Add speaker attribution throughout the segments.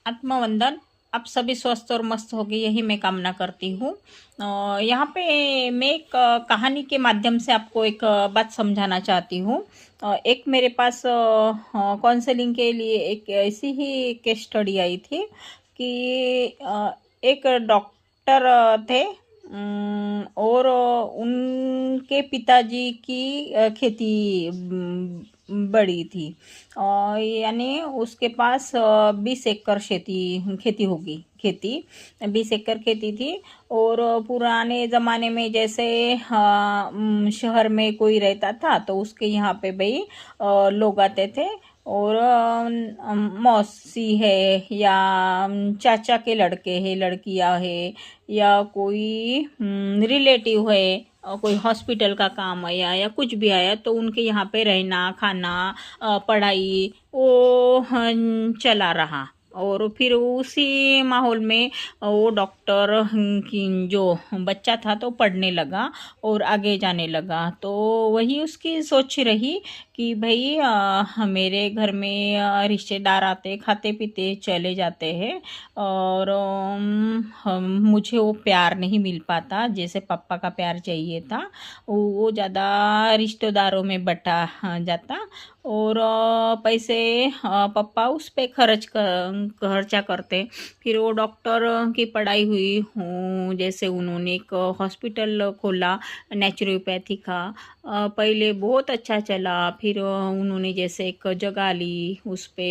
Speaker 1: आत्मवंदन। आप सभी स्वस्थ और मस्त होगे, यही मैं कामना करती हूँ। यहाँ पे मैं एक कहानी के माध्यम से आपको एक बात समझाना चाहती हूँ। एक मेरे पास काउंसलिंग के लिए एक ऐसी ही केस स्टडी आई थी कि एक डॉक्टर थे, और उनके पिताजी की खेती बड़ी थी। यानी उसके पास 20 एकड़ खेती होगी, खेती 20 एकड़ खेती थी। और पुराने ज़माने में जैसे शहर में कोई रहता था तो उसके यहाँ पे भाई लोग आते थे, और मौसी है या चाचा के लड़के हैं, लड़कियां है, या कोई रिलेटिव है, कोई हॉस्पिटल का काम आया या कुछ भी आया तो उनके यहाँ पे रहना, खाना, पढ़ाई वो चला रहा। और फिर उसी माहौल में वो डॉक्टर की जो बच्चा था तो पढ़ने लगा और आगे जाने लगा। तो वही उसकी सोच रही कि भाई मेरे घर में रिश्तेदार आते, खाते पीते चले जाते हैं, और मुझे वो प्यार नहीं मिल पाता जैसे पापा का प्यार चाहिए था। वो ज़्यादा रिश्तेदारों में बटा जाता, और पैसे पापा उस पे खर्चा करते। फिर वो डॉक्टर की पढ़ाई हुई, जैसे उन्होंने एक हॉस्पिटल खोला नेचुरोपैथी का। पहले बहुत अच्छा चला, फिर उन्होंने जैसे एक जगह ली, उस पे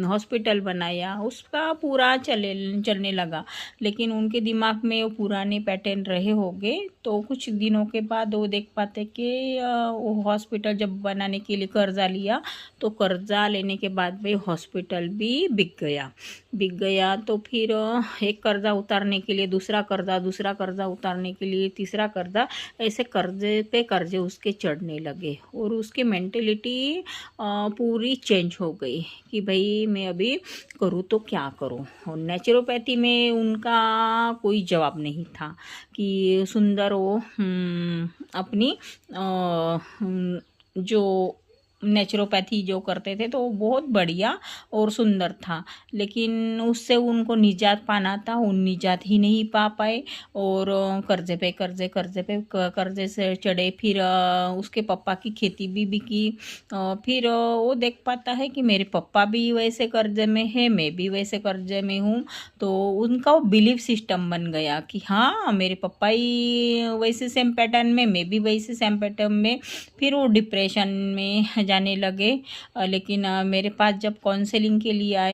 Speaker 1: हॉस्पिटल बनाया, उसका पूरा चलने लगा। लेकिन उनके दिमाग में वो पुराने पैटर्न रहे होंगे, तो कुछ दिनों के बाद वो देख पाते कि वो हॉस्पिटल जब बनाने के लिए कर्जा लिया, तो कर्जा लेने के बाद भाई हॉस्पिटल भी बिक गया। तो फिर एक कर्जा उतारने के लिए दूसरा कर्जा उतारने के लिए तीसरा कर्जा, ऐसे कर्जे पे कर्जे उसके चढ़ने लगे। और उसकी मेंटेलिटी पूरी चेंज हो गई कि भाई मैं अभी करूँ तो क्या करूँ। और नेचुरोपैथी में उनका कोई जवाब नहीं था कि सुंदर वो अपनी जो नेचुरोपैथी जो करते थे तो वो बहुत बढ़िया और सुंदर था, लेकिन उससे उनको निजात पाना था, वो निजात ही नहीं पा पाए। और कर्जे से चढ़े। फिर उसके पापा की खेती भी बिकी। फिर वो देख पाता है कि मेरे पापा भी वैसे कर्जे में है, मैं भी वैसे कर्जे में हूँ। तो उनका वो बिलीफ सिस्टम बन गया कि हाँ मेरे पापा ही वैसे सेम पैटर्न में, मैं भी वैसे सेम पैटर्न में। फिर वो डिप्रेशन में जाने लगे। लेकिन मेरे पास जब काउंसलिंग के लिए आए